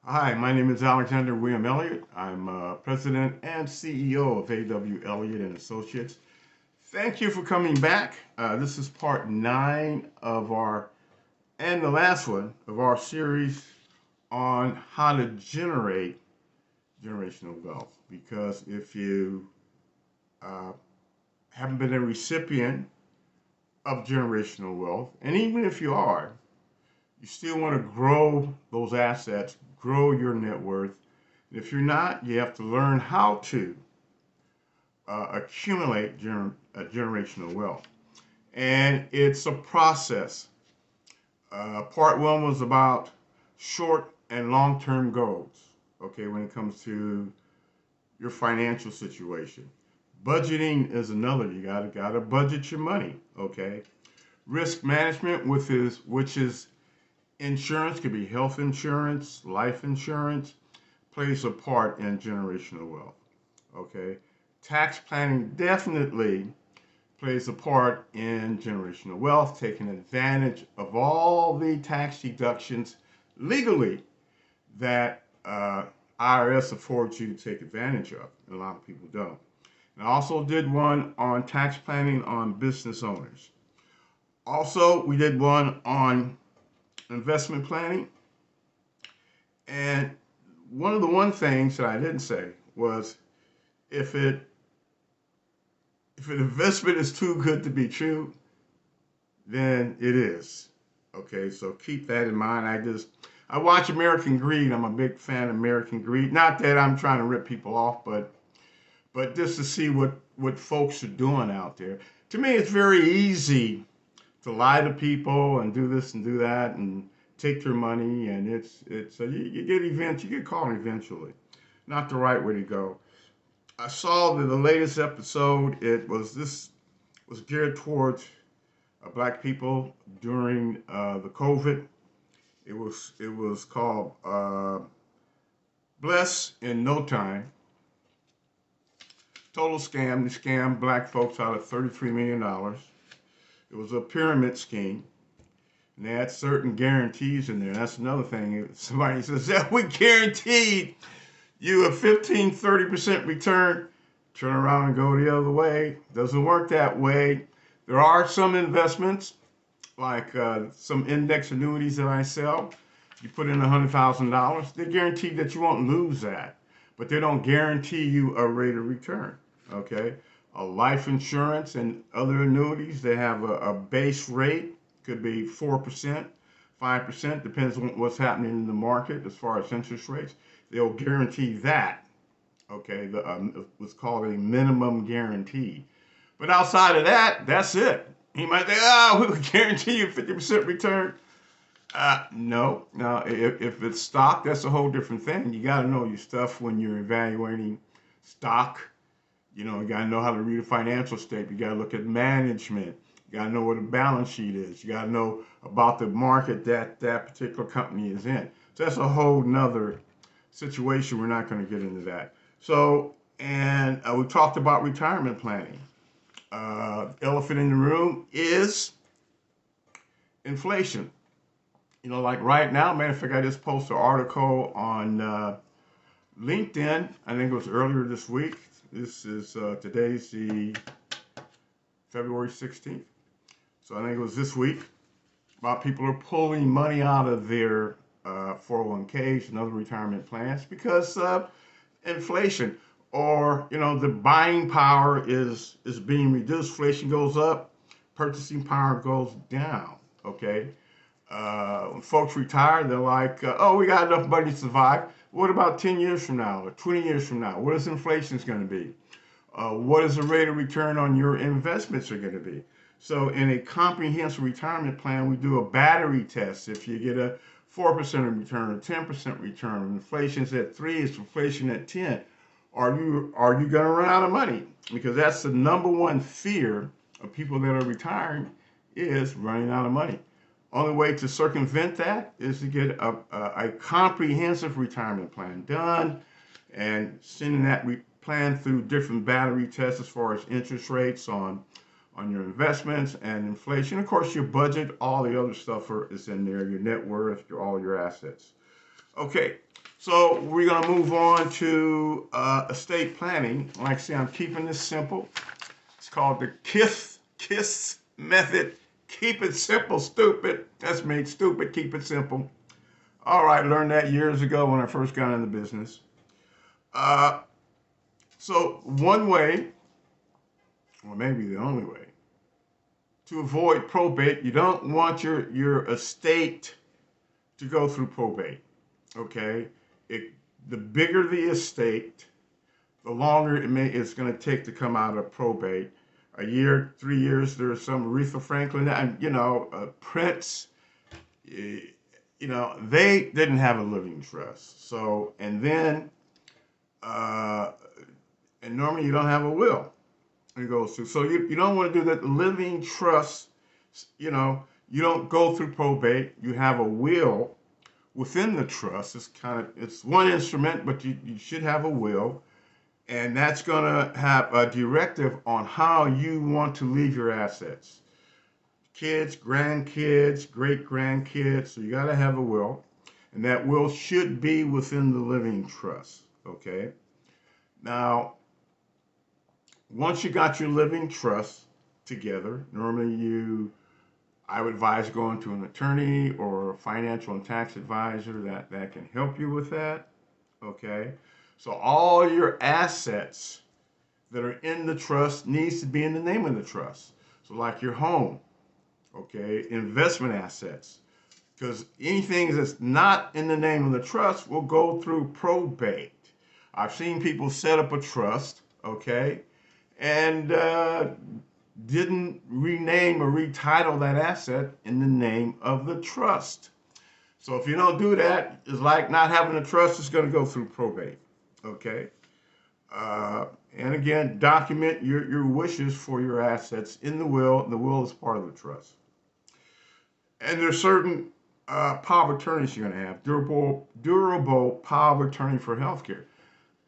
Hi, my name is Alexander William Elliott. I'm President and CEO of A.W. Elliott and Associates. Thank you for coming back. This is part 9 of and the last one of our series on how to generate generational wealth. Because if you uh, haven't been a recipient of generational wealth, and even if you are, you still want to grow those assets, grow your net worth. And if you're not, you have to learn how to accumulate generational wealth. And it's a process. Part one was about short and long term goals, okay, when it comes to your financial situation. Budgeting is another. You gotta budget your money, okay? Risk management, which is insurance, could be health insurance, life insurance, plays a part in generational wealth. Okay. Tax planning definitely plays a part in generational wealth, taking advantage of all the tax deductions legally that IRS affords you to take advantage of. And a lot of people don't. And I also did one on tax planning on business owners. Also, we did one on investment planning. And one things that I didn't say was if it if an investment is too good to be true, then it is. Okay, so keep that in mind. I watch American Greed. I'm a big fan of American Greed. Not that I'm trying to rip people off, but just to see what folks are doing out there. To me, it's very easy to lie to people and do this and do that and take their money, and you get caught eventually. Not the right way to go. I saw that the latest episode. This was geared towards black people during the COVID. It was called Bless in No Time. Total scam. They scammed black folks out of $33 million. It was a pyramid scheme. And they had certain guarantees in there. That's another thing. If somebody says, yeah, we guaranteed you a 15, 30% return, turn around and go the other way. Doesn't work that way. There are some investments, like some index annuities that I sell. You put in $100,000, they guarantee that you won't lose that, but they don't guarantee you a rate of return. Okay, a life insurance and other annuities, they have a base rate, could be 4%, 5%, depends on what's happening in the market as far as interest rates. They'll guarantee that. Okay, what's called a minimum guarantee. But outside of that, that's it. You might think, oh, we will guarantee you 50% return. No. If it's stock, that's a whole different thing. You got to know your stuff when you're evaluating stock. You got to know how to read a financial statement. You got to look at management. You got to know what a balance sheet is. You got to know about the market that particular company is in. So that's a whole nother situation. We're not going to get into that. So, and we talked about retirement planning. Elephant in the room is inflation. Like right now, matter of fact, I just posted an article on LinkedIn. I think it was earlier this week. This is today's the February 16th. So I think it was this week. About people are pulling money out of their 401ks and other retirement plans because inflation, or the buying power is being reduced. Inflation goes up, purchasing power goes down. Okay, when folks retire, they're like, oh, we got enough money to survive. What about 10 years from now or 20 years from now? What is inflation going to be? What is the rate of return on your investments are going to be? So in a comprehensive retirement plan, we do a battery test. If you get a 4% return or 10% return, inflation's at 3, is inflation at 10. Are you going to run out of money? Because that's the number one fear of people that are retiring, is running out of money. Only way to circumvent that is to get a comprehensive retirement plan done and sending that plan through different battery tests as far as interest rates on your investments and inflation. Of course, your budget, all the other stuff is in there, your net worth, all your assets. Okay, So we're going to move on to estate planning. Like I say, I'm keeping this simple. It's called the KISS method. Keep it simple, stupid. That's me, stupid, keep it simple. All right, learned that years ago when I first got into business. Uh, so one way, or maybe the only way, to avoid probate, you don't want your estate to go through probate. Okay, it, the bigger the estate, the longer it's going to take to come out of probate. A year, 3 years. There's some Aretha Franklin, and Prince. They didn't have a living trust. So, and then, uh, and normally you don't have a will. It goes through. So you don't want to do that. Living trust. You don't go through probate. You have a will within the trust. It's one instrument, but you should have a will. And that's going to have a directive on how you want to leave your assets. Kids, grandkids, great grandkids. So you got to have a will. And that will should be within the living trust. Okay. Now, once you got your living trust together, normally I would advise going to an attorney or a financial and tax advisor that can help you with that. Okay. So all your assets that are in the trust needs to be in the name of the trust. So like your home, okay, investment assets, because anything that's not in the name of the trust will go through probate. I've seen people set up a trust, okay, and didn't rename or retitle that asset in the name of the trust. So if you don't do that, it's like not having a trust. It's going to go through probate, okay. And again, document your wishes for your assets in the will. The will is part of the trust. And there's certain power of attorneys you're going to have. Durable power of attorney for healthcare.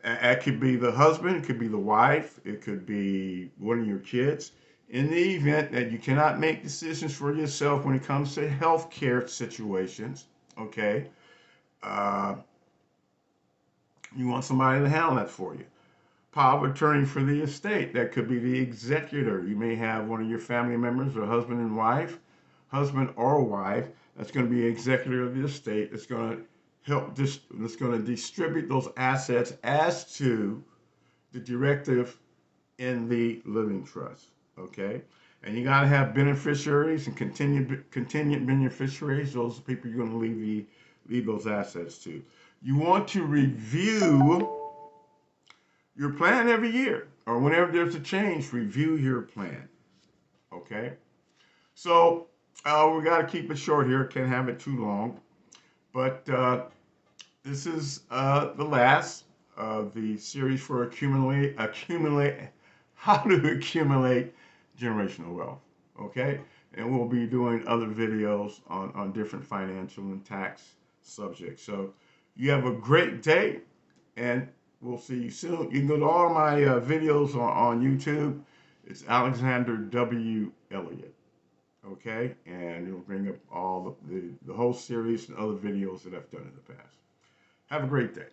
It could be the husband, it could be the wife, it could be one of your kids. In the event that you cannot make decisions for yourself when it comes to healthcare situations, okay, you want somebody to handle that for you. Power of attorney for the estate. That could be the executor. You may have one of your family members, or husband and wife, husband or wife, that's going to be executor of the estate. That's going to that's going to distribute those assets as to the directive in the living trust. Okay, and you got to have beneficiaries and contingent beneficiaries. Those are people you're going to leave those assets to. You want to review your plan every year, or whenever there's a change, review your plan. Okay? So, we got to keep it short here. Can't have it too long. But this is the last of the series for how to accumulate generational wealth. Okay? And we'll be doing other videos on different financial and tax subjects. So, you have a great day, and we'll see you soon. You can go to all my videos on YouTube. It's Alexander W. Elliott. Okay? And it'll bring up all the whole series and other videos that I've done in the past. Have a great day.